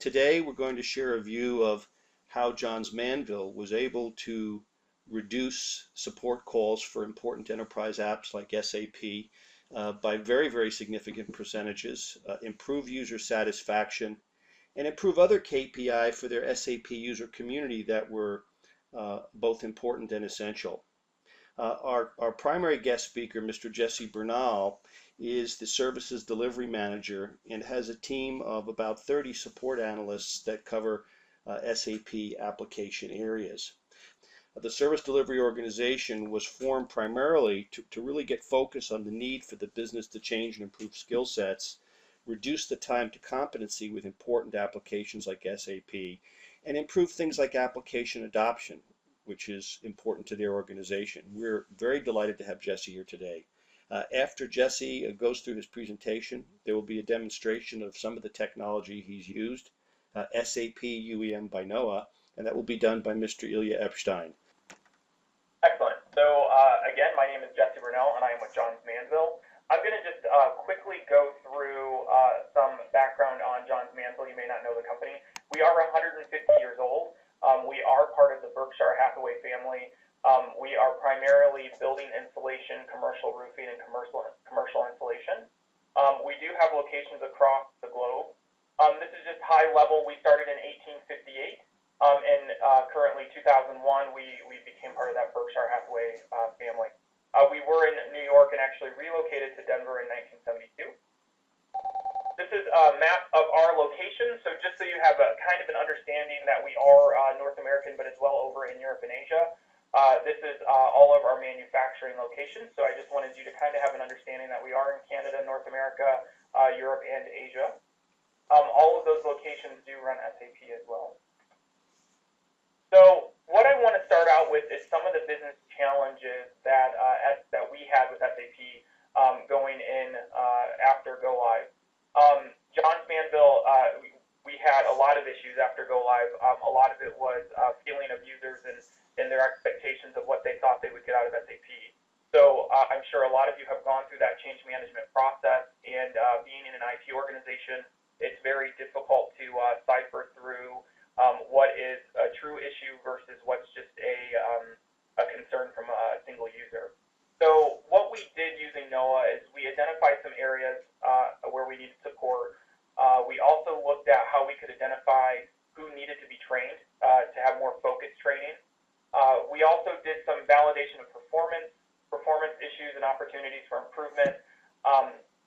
Today we're going to share a view of how Johns Manville was able to reduce support calls for important enterprise apps like SAP by very, very significant percentages, improve user satisfaction, and improve other KPI for their SAP user community that were both important and essential. Our primary guest speaker, Mr. Jesse Bernal, is the services delivery manager and has a team of about 30 support analysts that cover SAP application areas. The service delivery organization was formed primarily to really get focus on the need for the business to change and improve skill sets, reduce the time to competency with important applications like SAP, and improve things like application adoption, which is important to their organization. We're very delighted to have Jesse here today. After Jesse goes through his presentation, there will be a demonstration of some of the technology he's used, SAP UEM by KNOA, and that will be done by Mr. Ilya Epstein. Excellent. So again, my name is Jesse Bernal, and I am with Johns Manville. I'm going to just quickly go through some background on Johns Manville. You may not know the company. We are 150 years old. We are part of the Berkshire Hathaway family. We are primarily building insulation, commercial roofing, and commercial insulation. We do have locations across the globe. This is just high level. We started in 1858, and currently 2001 we became part of that Berkshire Hathaway family. We were in New York and actually relocated to Denver in 1972. This is a map of our location, so just so you have a kind of an understanding that we are North American, but as well over in Europe and Asia. This is all of our manufacturing locations, so I just wanted you to kind of have an understanding that we are in Canada, North America, Europe, and Asia. All of those locations do run SAP as well. So what I want to start out with is some of the business challenges that we had with SAP going in after go live. Johns Manville, we had a lot of issues after go live. A lot of it was feeling of users and their expectations of what they thought they would get out of SAP. So I'm sure a lot of you have gone through that change management process, and being in an IT organization, it's very difficult to cipher through what is a true issue versus what's just a concern from a single user. So what we did using KNOA is we identified some areas where we needed support. We also looked at how we could identify who needed to be trained to have more focused training. We also did some validation of performance issues and opportunities for improvement.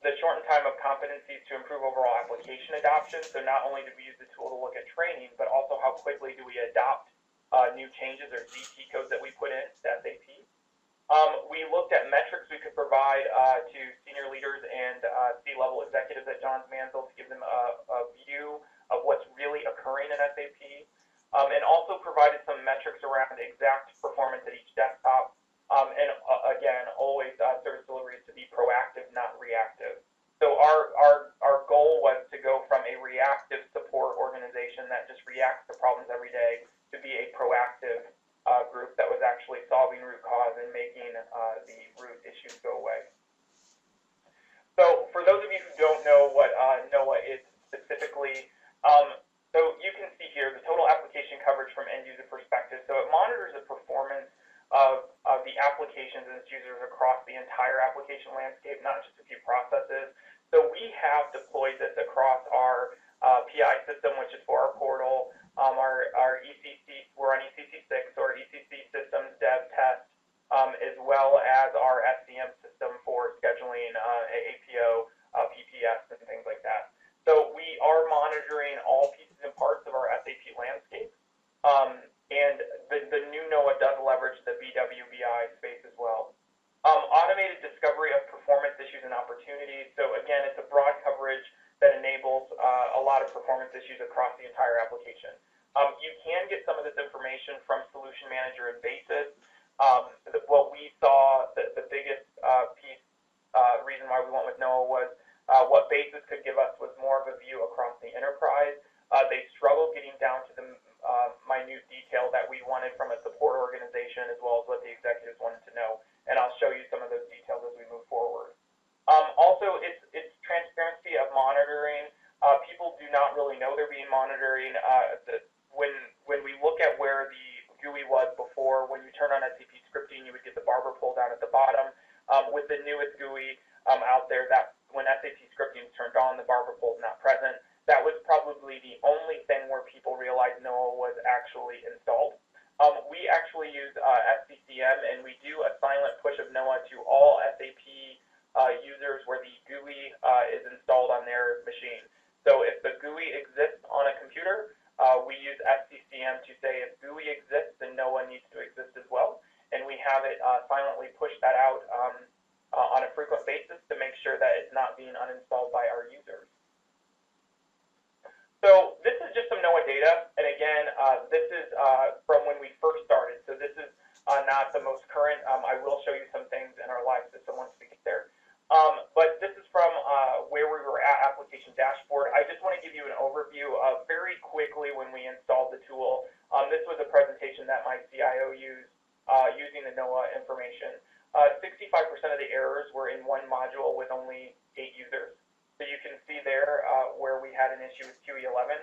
The shortened time of competencies to improve overall application adoption. So not only did we use the tool to look at training, but also how quickly do we adopt new changes or ZT codes that we put in to SAP. We looked at metrics we could provide to senior leaders and C-level executives at Johns Manville to give them a view of what's really occurring in SAP, and also provided some metrics around exact performance at each desktop. And again, always service delivery is to be proactive, not reactive. So our goal was to go from a reactive support organization that just reacts to problems every day to be a proactive group that was actually solving root cause and making the root issues go away. So for those of you who don't know what KNOA is specifically, so you can see here the total application coverage from end user perspective. So it monitors the performance of the applications and its users across the entire application landscape, not just a few processes. So we have deployed this across our PI system, which is for our portal, our ECC, we're on ECC 6 or ECC systems dev test, as well as our SCM system for scheduling APO, PPS, and things like that. So we are monitoring all pieces and parts of our SAP landscape. And the new KNOA does leverage the BWBI space as well. Automated discovery of performance issues and opportunities. So again, it's a broad coverage that enables a lot of performance issues across the entire application. You can get some of this information from Solution Manager and Basis. What we saw, the biggest reason why we went with KNOA was what Basis could give us was more of a view across the enterprise. They struggled getting down to the minute detail that we wanted from a support organization, as well as what the executives wanted to know. And I'll show you some of those details as we move forward. Also, it's transparency of monitoring. People do not really know they're being monitored monitoring when we look at where the GUI was before. When you turn on SAP scripting, you would get the barber pull down at the bottom. With the newest GUI out there, that when SAP scripting is turned on, the barber pull is not present. That was probably the only thing where people realized NOAA was actually installed. We actually use SCCM, and we do a silent push of NOAA to all SAP users where the GUI is installed on their machine. So if the GUI exists on a computer, we use SCCM to say if GUI exists, then NOAA needs to exist as well. And we have it silently push that out on a frequent basis to make sure that it's not being uninstalled by our users. So this is just some NOAA data, and again, this is from when we first started. So this is not the most current. I will show you some things in our live system once we get there. But this is from where we were at application dashboard. I just want to give you an overview of very quickly when we installed the tool. This was a presentation that my CIO used using the NOAA information. 65% of the errors were in one module with only 8 users. So you can see there where we had an issue with QE11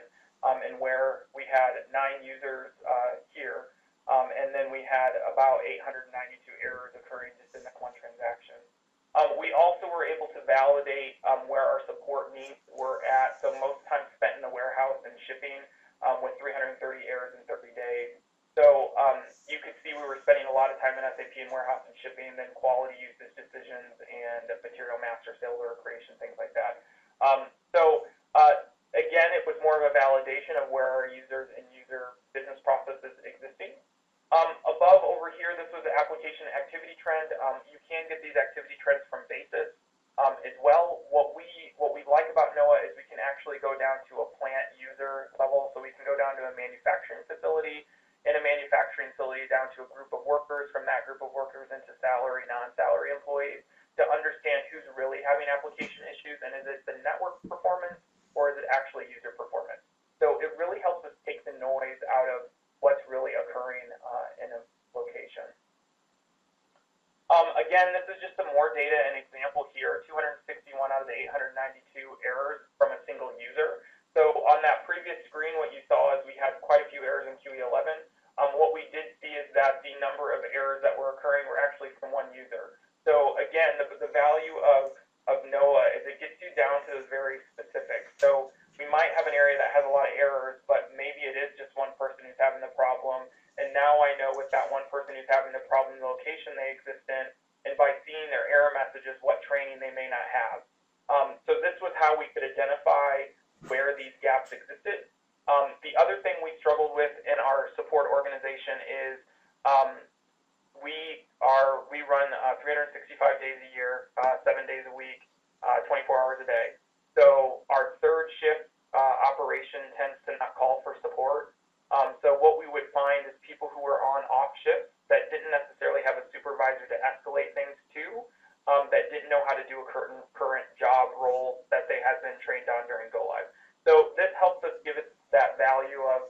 and where we had 9 users here. And then we had about 892 errors occurring just in that one transaction. We also were able to validate where our support needs were at. So most time spent in the warehouse and shipping with 330 errors in 30 days. So you could see we were spending a lot of time in SAP and warehouse and shipping, then quality usage decisions and material master sale order creation, things like that. Again, it was more of a validation of where our users and user business processes existing. Above over here, this was the application activity trend. You can get these activity trends from basis as well. What we like about NOAA is we can actually go down to a plant user level. So we can go down to a manufacturing facility, in a manufacturing facility down to a group of workers, from that group of workers into salary, non-salary employees, to understand who's really having application issues, and is it the network performance or is it actually user performance. So it really helps us take the noise out of what's really occurring in a location. Again, this is just some more data and example here. 261 out of the 892 errors from a single user. So on that previous screen, what you saw is we had quite a few errors in QE11. What we did see is that the number of errors that were occurring were actually from one user. So again, the value of NOAA is it gets you down to the very specific. So we might have an area that has a lot of errors, but maybe it is just one person who's having the problem. And now I know with that one person who's having the problem, the location they exist in, and by seeing their error messages, what training they may not have. So this was how we could identify where these gaps existed. The other thing we struggled with in our support organization is we run 365 days a year, 7 days a week, 24 hours a day. So our third shift operation tends to not call for support. So what we would find is people who were on off shifts that didn't necessarily have a supervisor to escalate things to, that didn't know how to do a current job role that they had been trained on during go live. So this helps us give it that value of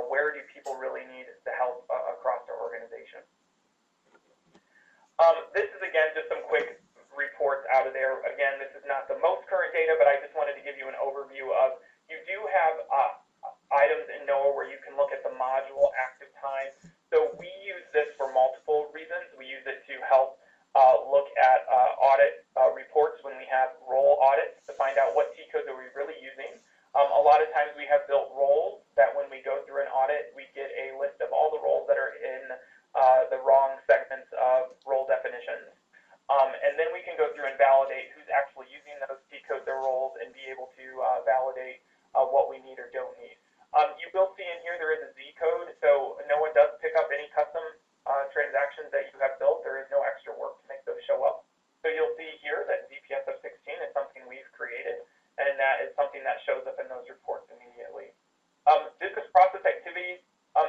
where do people really need the help across our organization. This is again just some quick reports out of there. Again, this is not the most current data, but I just wanted to give you an overview of, you do have items in NOAA where you can look at the module active time. So we use this for multiple reasons. We use it to help look at audit reports when we have role audits to find out what T codes are we really using. A lot of times we have built roles that when we go through an audit, we get a list of all the roles that are in the wrong segments of role definitions. And then we can go through and validate who's actually using those T codes or roles and be able to validate what we need or don't need. You will see in here there is a Z code, so NOAA does pick up any custom transactions that you have built. There is no extra work to make those show up. So you'll see here that ZPS of 16 is something we've created, and that is something that shows up in those reports immediately. Business process activities.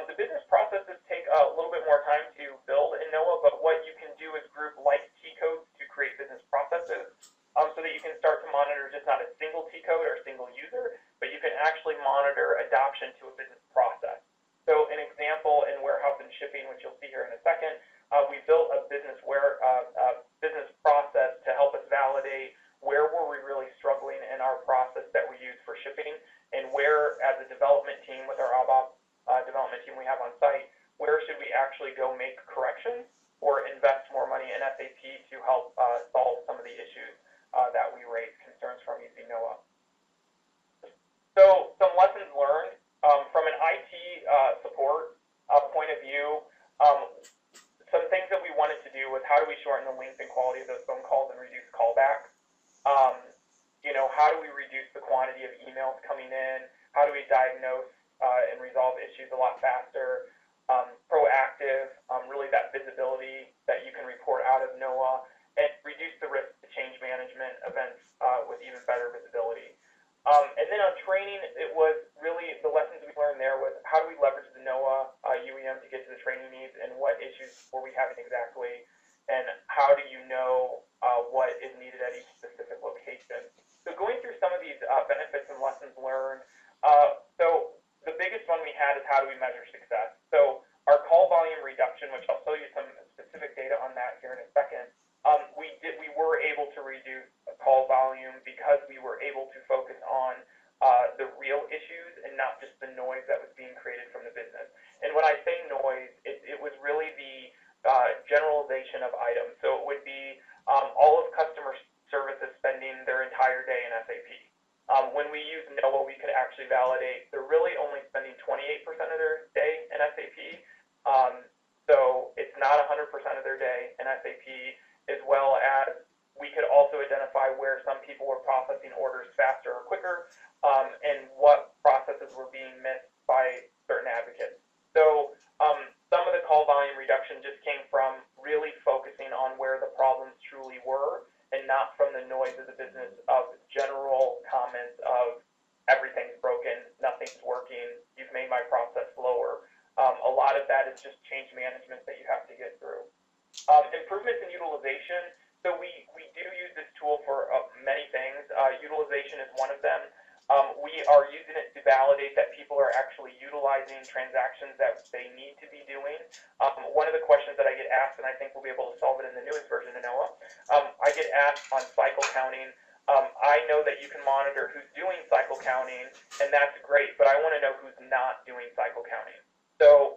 The business processes take a little bit more time to build in NOAA, but what you can do is group like T codes to create business processes so that you can start to monitor just not a single T code or a single user, but you can actually monitor adoption to a business process. So an example in warehouse and shipping, which you'll see here in a second, we built a business process to help us validate where were we really struggling in our process that we use for shipping, and where as a development team team, with our ABAP development team we have on site, where should we actually go make corrections or invest more money in SAP to help solve some of the issues that we raise concerns from using NOAA. So some lessons learned from an IT support point of view. Some things that we wanted to do was how do we shorten the length and quality of those phone calls and reduce callbacks? How do we reduce the quantity of emails coming in? How do we diagnose and resolve issues a lot faster? Proactive, really that visibility that you can report out of NOAA, and reduce the risk to change management events with even better visibility. And then on training, it was really the lessons we learned there was how do we leverage the NOAA UEM to get to the training needs, and what issues were we having exactly, and how do you know what is needed at each specific location. So going through some of these benefits and lessons learned, so the biggest one we had is how do we measure success. So our call volume reduction, which I'll show you some specific data on that here in a second, we were able to reduce call volume because we were able to focus on the real issues and not just the noise that was being created from the business. And when I say noise, it was really the generalization of items. So it would be all of customer services spending their entire day in SAP. When we use NOAA, we could actually validate they're really only spending 28% of their day in SAP. So it's not 100% of their day in SAP, as well as we could also identify where some people were processing orders faster or quicker, and what processes were being missed by certain advocates. So some of the call volume reduction just came from really focusing on where the problems truly were, and not from the noise of the business of general comments of everything's broken, nothing's working, you've made my process slower. A lot of that is just change management that you have to get through. Improvements in utilization. So we do use this tool for many things. Utilization is one of them. We are using it to validate that people are actually utilizing transactions that they need to be doing. One of the questions that I get asked, and I think we'll be able to solve it in the newest version of NOAA, I get asked on cycle counting. I know that you can monitor who's doing cycle counting, and that's great, but I want to know who's not doing cycle counting. So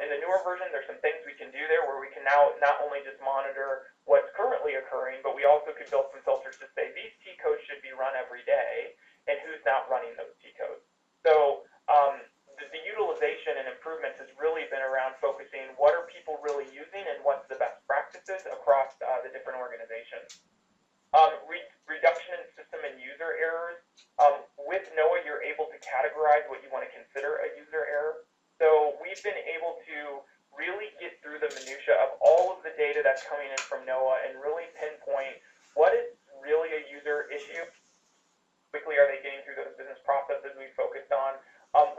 in the newer version, there's some things we can do there where we can now not only just monitor what's currently occurring, but we also could build some filters to say these T codes should be run every day, and who's not running those T codes. So the utilization and improvements has really been around focusing what are people really using and what's the best practices across the different organizations. Reduction in system and user errors. With NOAA, you're able to categorize what you want to consider a user error. So we've been able to really get through the minutia of all of the data that's coming in from NOAA and really pinpoint what is really a user issue. Quickly are they getting through those business processes we focused on.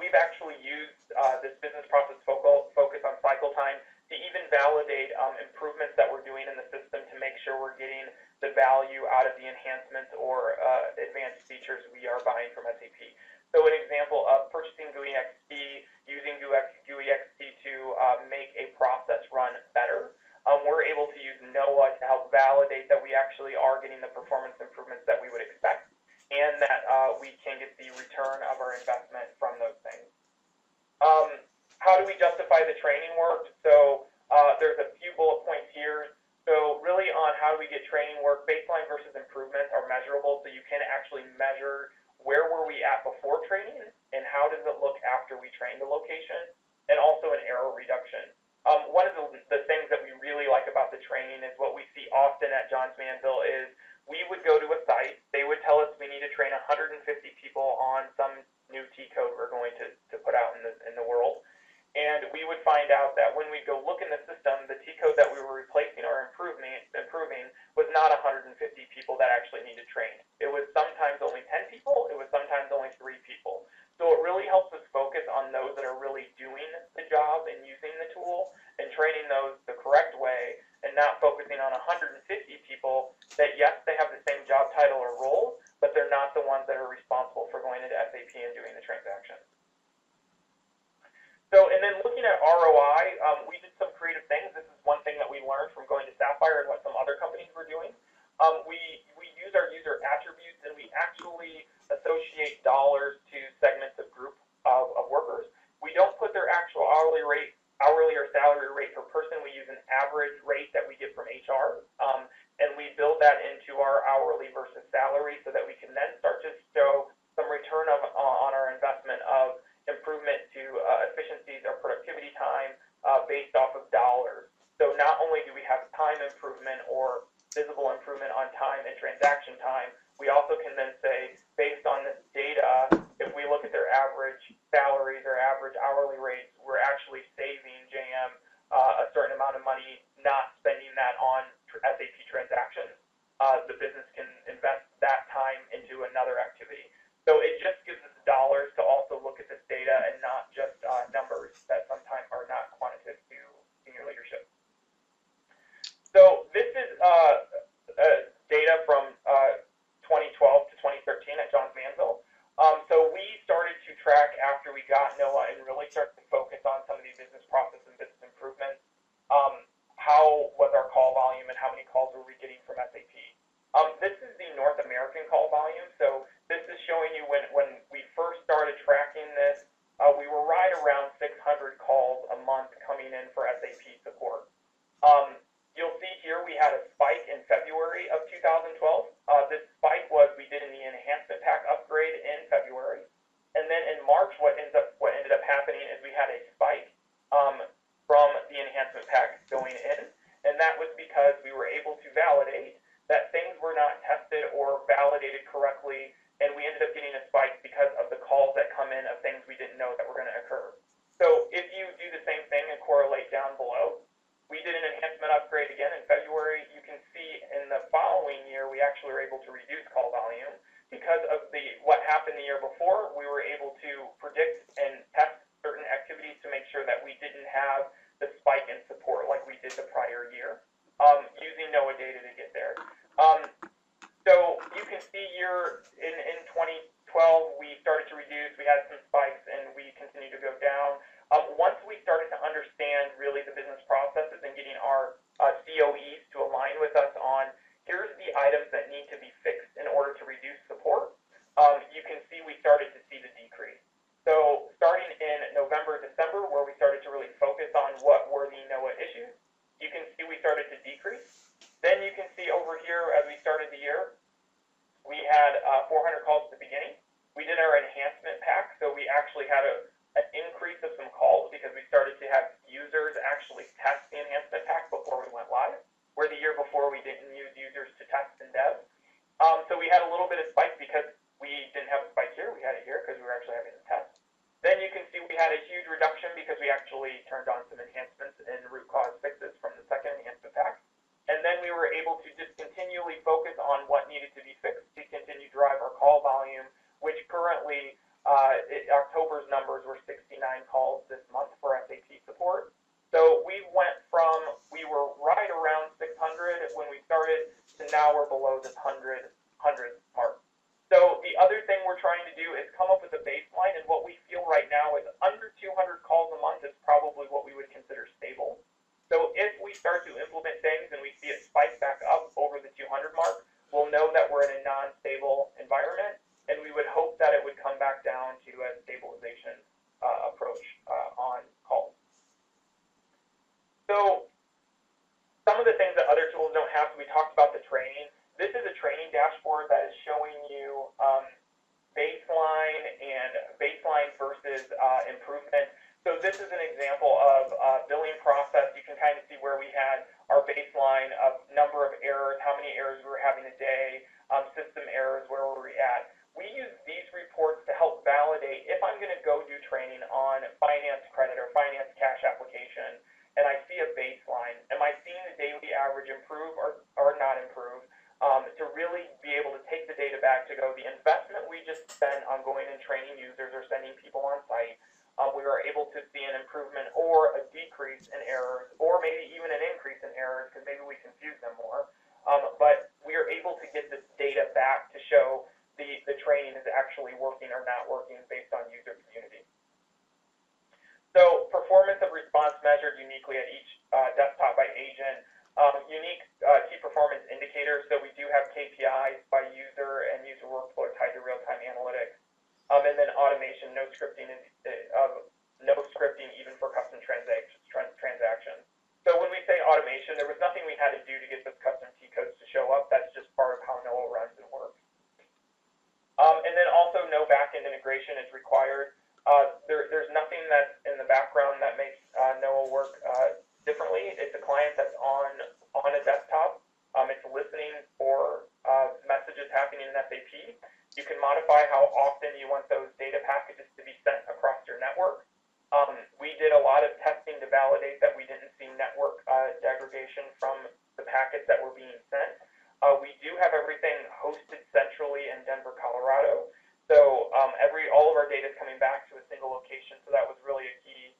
We've actually used this business process focus on cycle time to even validate improvements that we're doing in the system to make sure we're getting the value out of the enhancements or advanced features we are buying from SAP. So an example of purchasing GUI XP, using GUI XP to make a process run better. We're able to use NOAA to help validate that we actually are getting the performance improvements that we would expect, and that we can get the return of our investment from those things. How do we justify the training work? So there's a few bullet points here. So really on how do we get training work, baseline versus improvements are measurable, so you can actually measure where were we at before training and how does it look after we train the location, and also an error reduction. One of the things that we really like about the training is what we see often at Johns Manville is we would go to a site, they would tell us we need to train 150 people on some new T code we're going to put out in the world. And we would find out that when we go look in the system, the T code that we were replacing or improving was not 150 people that actually needed trained. It was sometimes only 10 people, it was sometimes only 3 people. So it really helps us focus on those that are really doing the job and using the tool and training those the correct way, and not focusing on 150 people that, yes, they have the same job title or role, but they're not the ones that are responsible for going into SAP and doing the transaction. So, and then looking at ROI, we did some creative things. This is one thing that we learned from going to Sapphire and what some other companies were doing. We use our user attributes, and we actually hourly or salary rate per person. We use an average rate that we get from HR, and we build that into our hourly versus salary so that we can then start to show some return on our investment of improvement to efficiencies or productivity time based off of dollars. So not only do we have time improvement or visible improvement on time and transaction time, we also can then say, based on this data, if we look at their average salaries or average hourly rates, we're actually saving JM a certain amount of money, not spending that on SAP transactions. The business can invest that time into another activity. So it just gives us dollars to also look at this data and not just numbers that sometimes are not quantitative to senior leadership. So this is data from 2012 to 2013 at Johns Manville. So we started to track after we got KNOA and really started to focus on some of these business process and business improvements. How was our call volume and how many calls were we getting from SAP? This is the North American call volume. So this is showing you when we first started tracking this, we were right around 600 calls a month coming in for SAP support. You'll see here we had a spike in February of 2012. This spike was we did in the enhancement pack upgrade in February, and then in March, what ended up happening is we had a spike from the enhancement pack going in, and that was because we were able to validate that things were not tested or validated correctly, and we ended up getting a spike because of the calls that come in of things we didn't know that were going to occur. So if you do the same thing and correlate down below, we did an enhancement upgrade again in February. You can see in the following year, we actually were able to reduce call volume because of what happened the year before. We were able to predict and test certain activities to make sure that we didn't have the spike in support like we did the prior year, using KNOA data to get there. So you can see here in 2012, we started to reduce. We had some spikes, and we continued to go down. Once we started to understand really the business processes and getting our COEs to align with us on here's the items that need to be fixed in order to reduce support, you can see we started to see the decrease. So starting in November, December, where we started to really focus on what were the KNOA issues, you can see we started to decrease. Then you can see over here as we started the year, we had 400 calls at the beginning. We did our enhancement pack, so we actually had an increase of some calls because we started to have users actually test the enhancement pack before we went live, where the year before we didn't use users to test and dev. So we had a little bit of spike because we didn't have a spike here. We had it here because we were actually having a test. Then you can see we had a huge reduction because we actually turned on some enhancements and root cause fixes from the second enhancement pack. And then we were able to just continually focus on what needed to be fixed to continue to drive our call volume, which currently October's numbers were 69 calls this month for SAP support. So we were right around 600 when we started, to now we're below this 100 mark. So the other thing we're trying to do is come up with a baseline, and what we feel right now is under 200 calls a month is probably what we would consider stable. So if we start to implement things and we see it spike back up over the 200 mark, we'll know that we're in a non-stable environment, and we would hope that it would come back down to a stabilization approach on calls. So some of the things that other tools don't have, so we talked about the training. This is a training dashboard that is showing you baseline versus improvement. So this is an example of billing process. You can kind of see where we had our baseline of number of errors, how many errors we were having a day, system errors, where were we at. We use these reports to help validate if I'm going to go do training on finance credit or finance cash application, and I see a baseline. Am I seeing the daily average improve or not improve? To really be able to take the data back to go, the investment we just spent on going and training users or sending people on site, we are able to see an improvement or a decrease in errors, or maybe even an increase in errors because maybe we confuse them more. But we are able to get this data back to show the training is actually working or not working based on user community. So performance of response measured uniquely at each desktop by agent. Unique key performance indicators. So we do have KPIs by user and user workflow tied to real-time analytics. And then automation, no scripting even for custom transactions. So when we say automation, there was nothing we had to do to get those custom T codes to show up. That's just part of how NOAA runs and works. And then also no back-end integration is required. There's nothing that's in the background that makes NOAA work differently. It's a client that's on a desktop. It's listening for messages happening in SAP. You can modify how often you want those data packages to be sent across your network. We did a lot of testing to validate that we didn't see network degradation from the packets that were being sent. We do have everything hosted centrally in Denver, Colorado. So all of our data is coming back to a single location. So that was really a key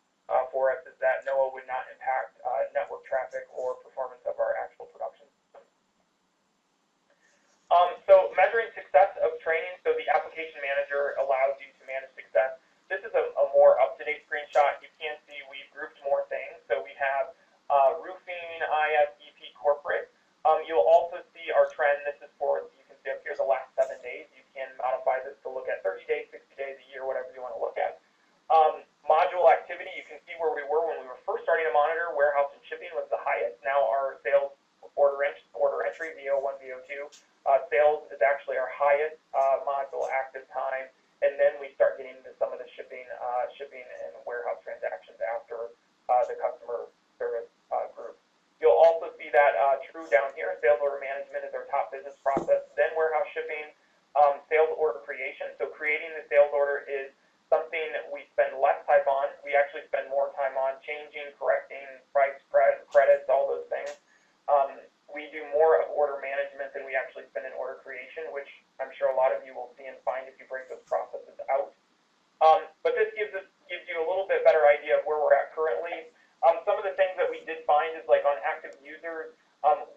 for us, is that NOAA would not impact network traffic or performance of our actual production system. So measuring success of training. So the application manager allows you to manage success. This is a more up-to-date screenshot. You can see we've grouped more things. So we have roofing, IS, EP, corporate. You'll also see our trend. This is for, you can see up here, the last 7 days. You can modify this to look at 30 days, 60 days, a year, whatever you want to look at. Module activity, you can see where we were when we were first starting to monitor. Warehouse and shipping was the highest. Now our sales order entry, VO1, VO2, sales is actually our highest module active time. And then we start getting into some of the shipping and warehouse transactions after the customer service group. You'll also see that true down here. Sales order management is our top business process. Then warehouse shipping, sales order creation. So creating the sales order is something that we spend less time on. We actually spend more time on changing, correcting, price, credits, all those things. We do more of order management than we actually spend in order creation, which I'm sure a lot of you will see and find if you break those processes out. But this gives you a little bit better idea of where we're at currently. Some of the things that we did find is, like, on active users,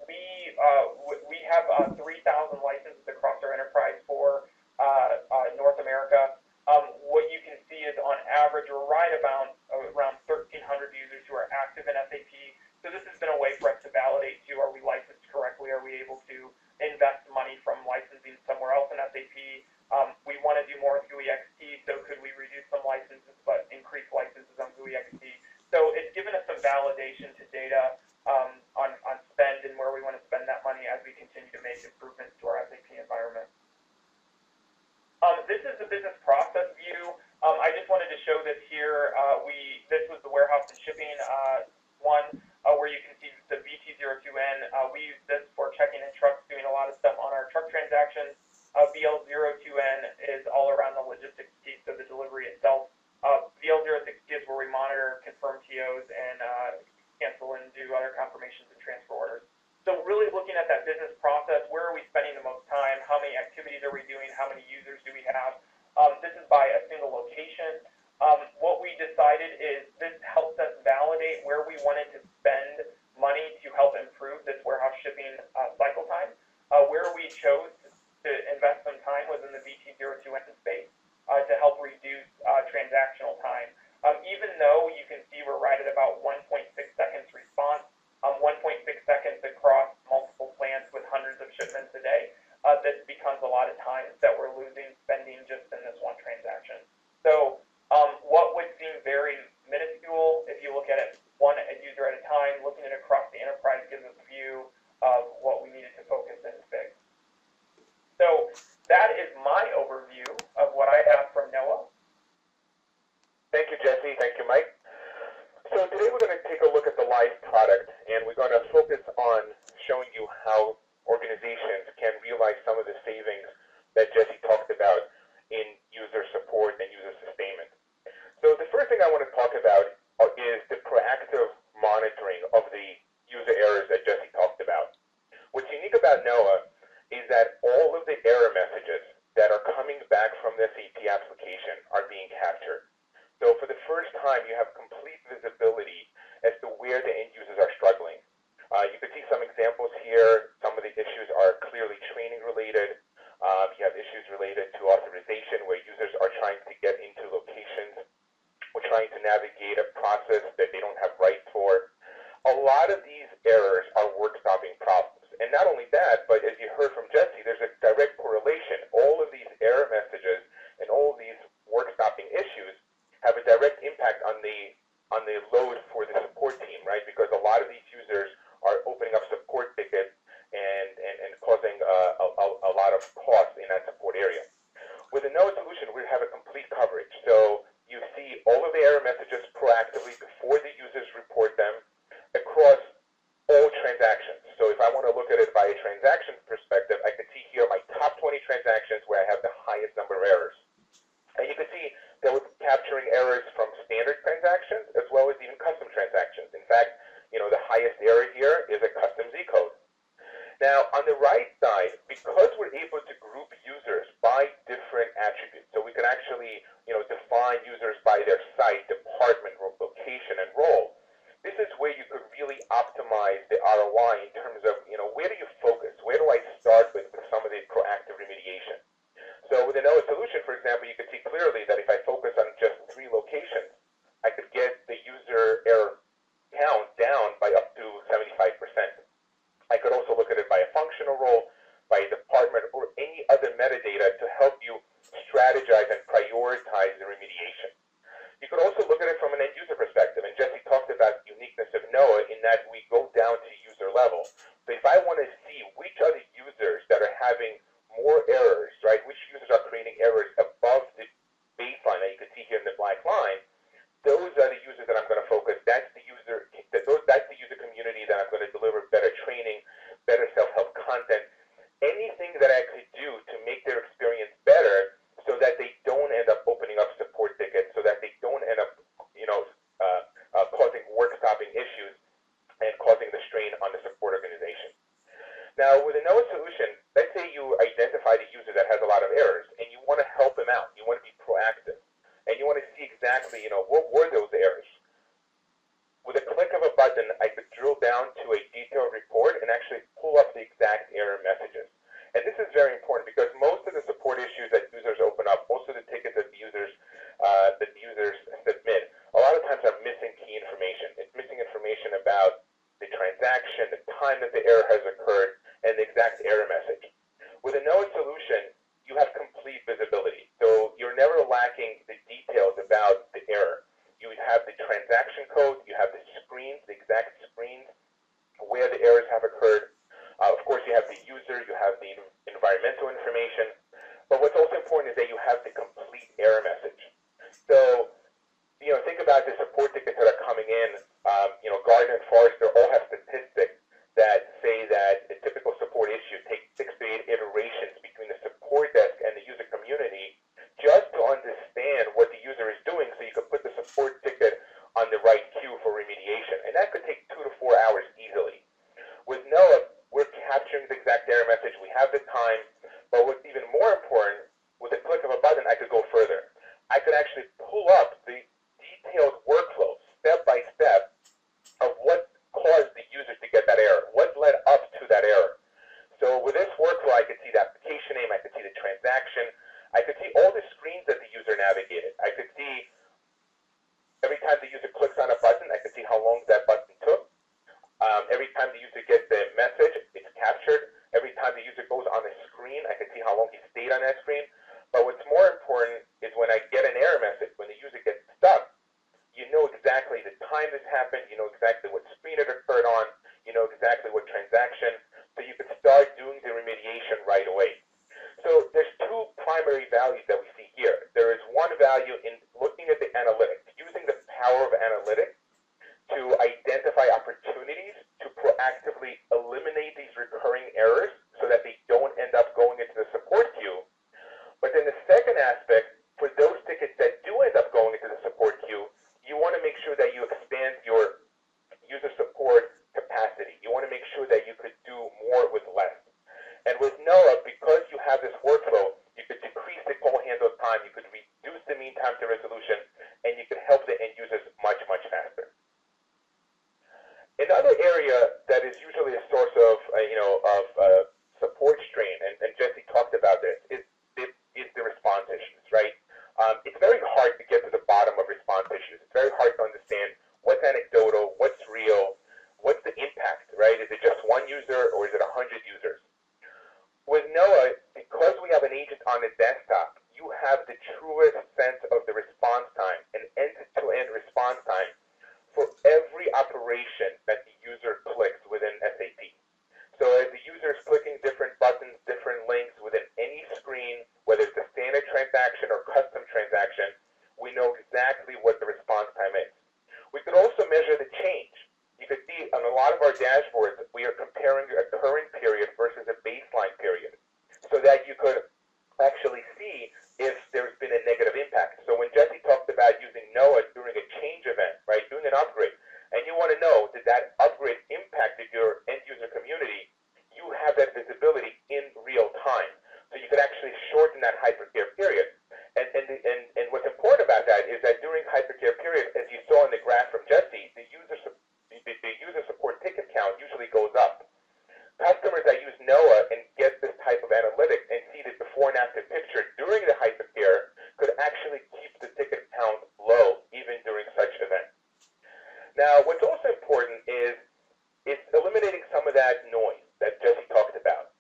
we have 3,000 licenses across our enterprise for North America. What you can see is, on average, we're right around 1,300 users who are active in SAP. So this has been a way for us to validate, too, are we licensed correctly? Are we able to invest money from licensing somewhere else in SAP? We want to do more GUI XT, so could we reduce some licenses but increase licenses on GUI XT? So it's given us some validation to data on spend and where we want to spend that money as we continue to make improvements to our SAP environment. This is the business process view. I just wanted to show this here. This was the warehouse and shipping one, where you can see the VT02N. We use this for checking in trucks, doing a lot of stuff on our truck transactions. VL02N is all around the logistics piece, so the delivery itself. VL06 is where we monitor, confirm TOs, and cancel and do other confirmations and transfer orders. So really looking at that business process, where are we spending the most time? How many activities are we doing? How many users do we have? This is by a single location. What we decided is this helps us validate where we wanted to spend money to help improve this warehouse shipping cycle time. Where we chose to invest some time was in the VT02N space to help reduce transactional time. Even though you can see we're right at about 1.6 seconds response, 1.6 seconds across multiple plants with hundreds of shipments a day, this becomes a lot of time that we're losing spending just in this one transaction. So what would seem very minuscule, if you look at it one user at a time, looking at it across the enterprise gives us a view of what we needed to focus and fix. So that is my overview of what I have from NOAA. Thank you, Jesse. Thank you, Mike. So today we're going to take a look at the live product, and we're going to focus on showing you how organizations can realize some of the savings that Jesse talked about in user support and user sustainment. So the first thing I want to talk about is the proactive monitoring of the user errors that Jesse talked about. What's unique about NOAA is that all of the error messages that are coming back from the SAP application are being captured. So for the first time, you have complete visibility as to where the end users are struggling. You can see some examples here. Some of the issues are clearly training related. You have issues related to authorization where users are trying to get into locations or trying to navigate a process that they don't have rights for. A lot of these errors are work-stopping problems. And not only that, but as you heard from Jesse, there's a direct correlation. All of these error messages and all of these work-stopping issues have a direct impact on the on the load for the support team, right? Because a lot of these users are opening up support tickets and causing a lot of costs in that support area. With a KNOA solution, we have a complete coverage. So you see all of the error messages proactively before the users report them across all transactions. So if I want to look at it by a transaction perspective, I can see here my top 20 transactions where I have the highest number of errors. And you can see that we're capturing errors from standard transactions as well as even custom transactions. In fact, the highest error here is a custom Z code. Now, on the right side, because we're able to group users by different attributes, so we can actually, define users by their site, department, location, and role, this is where you could really optimize the ROI in terms of, where do you focus? Where do I start with some of the proactive remediation? So with a KNOA solution, for example, you can see clearly that if I focus on just 3 locations, I could get the user error count down by up to 75%. I could also look at it by a functional role, by a department, or any other metadata to help you strategize and prioritize the remediation. You could also look at it from an end user perspective, and Jesse talked about the uniqueness of KNOA in that we go down to user level. So if I want to see which are the users that are having more errors, right, which users are creating errors above the baseline that you can see here in the black line, those are the users that I'm going to focus. That's the user community that I'm going to deliver better training, better self-help content, anything that I could do to make their experience better so that they don't end up opening up support tickets, so that they don't end up, causing work-stopping issues and causing the strain on the support organization. Now, with a KNOA solution, let's say you identify the user that has a lot of errors and you want to help them out. You want to be proactive. And you want to see exactly, what were those errors. With a click of a button, I could drill down to a detailed report and actually pull up the exact error messages. And this is very important because most of the support issues that users open up, most of the tickets that users submit, a lot of times are missing key information. It's missing information about the transaction, the time that the error has occurred, and the exact error message. With a KNOA solution, you have complete visibility. So you're never lacking the details about the error. You have the transaction code, you have the screens, the exact screens where the errors have occurred. Of course, you have the user, you have the environmental information. But what's also important is that you have the complete error message. So, think about the support tickets that are coming in. Gardner and Forrester all have statistics that say that a typical support issue takes 6 to 8 iterations between the support desk and the user community just to understand what the user is doing so you can put the support ticket on the right queue for remediation. And that could take 2 to 4 hours easily. With KNOA, we're capturing the exact error message. We have the time. But what's even more important, with a click of a button, I could go further. I could actually pull up the detailed workflow, step by step, of what caused the user to get that error, what led up to that error. So with this workflow, I could see the application name, I could see the transaction, I could see all the screens that the user navigated. I could see every time the user clicks on a button, I could see how long that button took. Every time the user gets the message, it's captured. Every time the user goes on a screen, I can see how long he stayed on that screen. But what's more important is when I get an error message, when the user gets stuck, you know exactly the time this happened, you know exactly what screen it occurred on, you know exactly what transaction, so you can start doing the remediation right away. So there's 2 primary values that we see here. There is one value in looking at the analytics, using the power of analytics to identify opportunities to proactively eliminate these recurring errors so that they don't end up going into the support queue. But then the second aspect, for those tickets that do end up going into the support queue, you want to make sure that you expand your user support capacity. You want to make sure that you could do more with less. And with KNOA, because you have this workflow, you could decrease the call handle time, you could reduce the mean time to resolution, and you could help the end users much, much faster. Another area that is usually a source of, support strain, and Jesse talked about this, is the response issues, right? It's very hard to get to the bottom of response issues. It's very hard to understand what's anecdotal, what's real, what's the impact, right? Is it just 1 user or is it 100 users? With KNOA, because we have an agent on the desktop, you have the truest sense of the response time, an end-to-end response time for every operation that the user clicks within SAP. So as the user is clicking different buttons, different links within any screen, whether it's a standard transaction or custom transaction, we know exactly what the response time is. We could also measure the change. You could see on a lot of our dashboards, we are comparing a current period versus a baseline period, so that you could actually see if there's been a negative impact. So when Jesse talked about using KNOA during a change event, right, doing an upgrade, and you want to know that that upgrade impacted your end user community, you have that visibility in real time. So you could actually shorten that hypercare period. And what's important about that is that during hypercare period, as you saw in the graph from Jesse, the user support ticket count usually goes up. Customers that use KNOA and get this type of analytics and see the before and after picture during the hypercare could actually keep the ticket count low even during such events. Now, what's also important is it's eliminating some of that noise that Jesse talked about.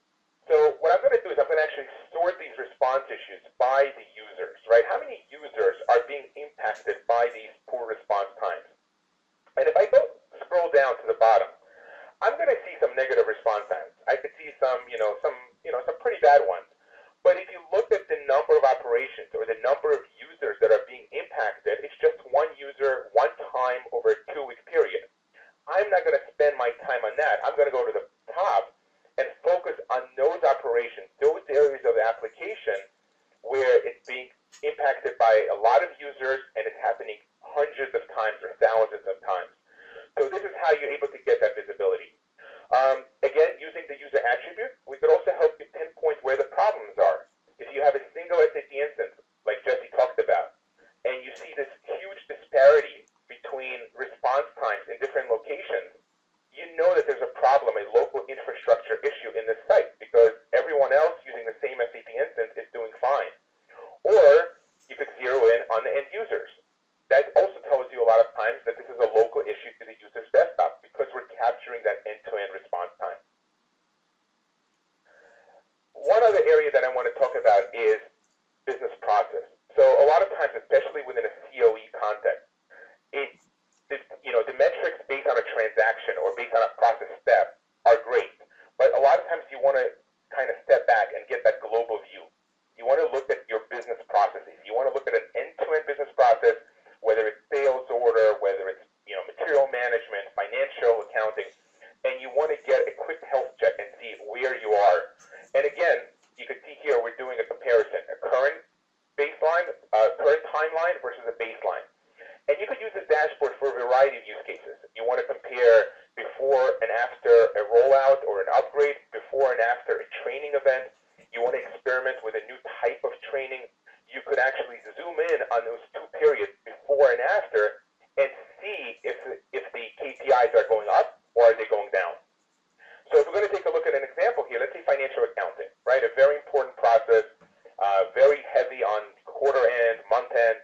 So what I'm going to do is I'm going to actually sort these response issues by the users, right? How many users are being impacted by these poor response times? And if I scroll down to the bottom, I'm going to see some negative response times. I could see some pretty bad ones. But if you look at the number of operations or the number of users that are being impacted, it's just one user, one time over a 2-week period. I'm not going to spend my time on that. I'm going to go to the top and focus on those operations, those areas of the application where it's being impacted by a lot of users and it's happening hundreds of times or thousands of times. So this is how you're able to get that visibility. Again, using the user attribute, we could also help you pinpoint where the problems are. If you have a single SAP instance, like Jesse talked about, and you see this huge disparity between response times in different locations, you know that there's a problem, a local infrastructure issue in this site, because everyone else using the same SAP instance is doing fine. Or you could zero in on the end users. That also tells you a lot of times that this is a local issue to the user's desktop because we're capturing that end-to-end response time. One other area that I want to talk about is business process. So a lot of times, especially within a COE context, the metrics based on a transaction or based on a process step are great, but a lot of times you want to kind of step back and get that global view. You want to look at your business processes. You want to look at an end-to-end business process, whether it's sales order, whether it's material management, financial accounting, and you want to get a quick health check and see where you are. And again, you can see here we're doing a comparison, a current baseline, current timeline versus a baseline. And you could use this dashboard for a variety of use cases. You want to compare before and after a rollout or an upgrade, before and after a training event. You want to experiment with a new type of training. You could actually zoom in on those 2 periods, before and after, and see if the KPIs are going up or are they going down. So if we're going to take a look at an example here, let's say financial accounting, right? A very important process, very heavy on quarter end, month end.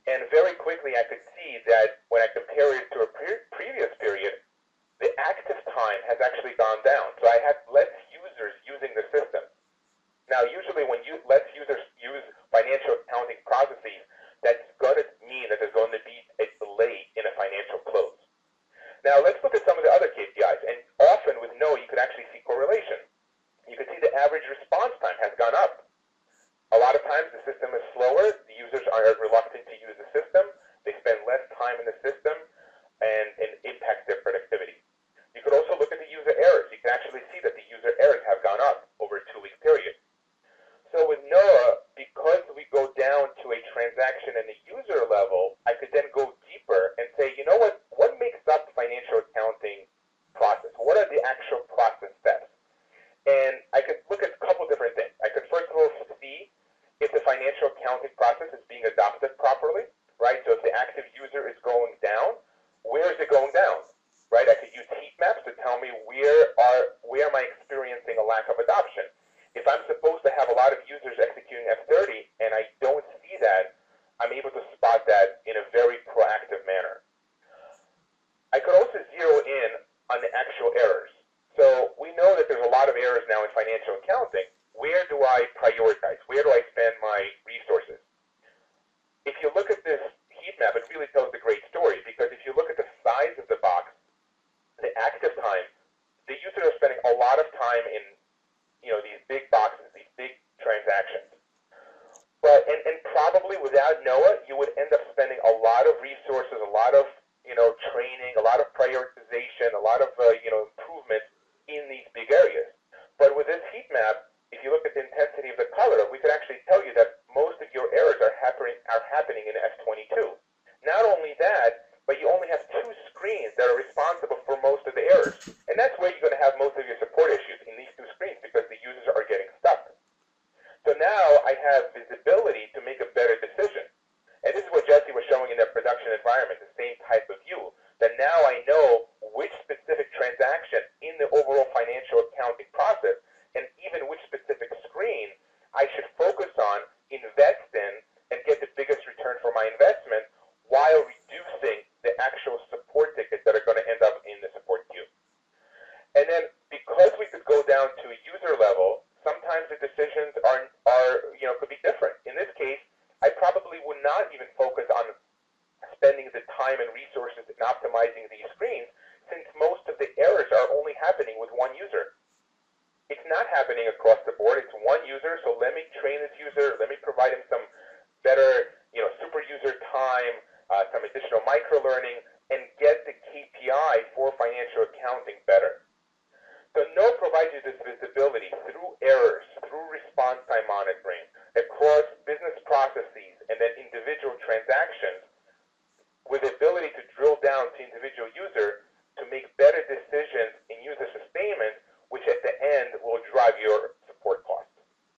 And very quickly, I could see that when I compare it to a previous period, the active time has actually gone down. So I had less users using the system. Now, usually when less users use financial accounting processes, that's going to mean that there's going to be a delay in a financial close. Now, let's look at some of the other KPIs. And often with KNOA, you could actually see correlation. You could see the average response time has gone up. A lot of times the system is slower, the users are reluctant to use the system, they spend less time in the system, and impact their productivity. You could also look at the user errors. You can actually see that the user errors have gone up over a 2-week period. So with KNOA, because we go down to a transaction and a user level, I could then go deeper and say, you know what makes up financial accounting process? What are the actual process steps? And I could look at a couple different things. I could first of all see if the financial accounting process is being adopted properly, right? So if the active user is going down, where is it going down, right? I could use heat maps to tell me where am I experiencing a lack of adoption. If I'm supposed to have a lot of users executing F30 and I don't see that, I'm able to spot that in a very proactive manner. I could also zero in on the actual errors. So we know that there's a lot of errors now in financial accounting. Where do I prioritize? Where do I spend my resources? If you look at this heat map, it really tells a great story, because if you look at the size resources, a lot of training, a lot of prioritization, a lot of improvement in these big areas. But with this heat map, if you look at the intensity of the color, we could actually tell you that most of your errors are happening in S22. Not only that, but you only have 2 screens that are responsible for most of the errors. And that's where you're going to have most of your support issues, in these 2 screens, because the users are getting stuck. So now I have visibility to make a better decision. And this is what Jesse was showing in their production environment, the same type of view, that now I know which specific transaction in the overall financial accounting process, and even which specific screen I should focus on, invest in, and get the biggest return for my investment, while reducing the actual support tickets that are going to end up in the support queue. And then, because we could go down to a user level, sometimes the decisions could be different. In this case, I probably would not even focus on spending the time and resources in optimizing these screens, since most of the errors are only happening with one user. It's not happening across the board. It's one user, so let me train this user, let me provide him some better, super user time, some additional micro-learning, and get the KPI for financial accounting better. So KNOA provides you this visibility through errors, through response time monitoring, across business processes, and then individual transactions, with the ability to drill down to individual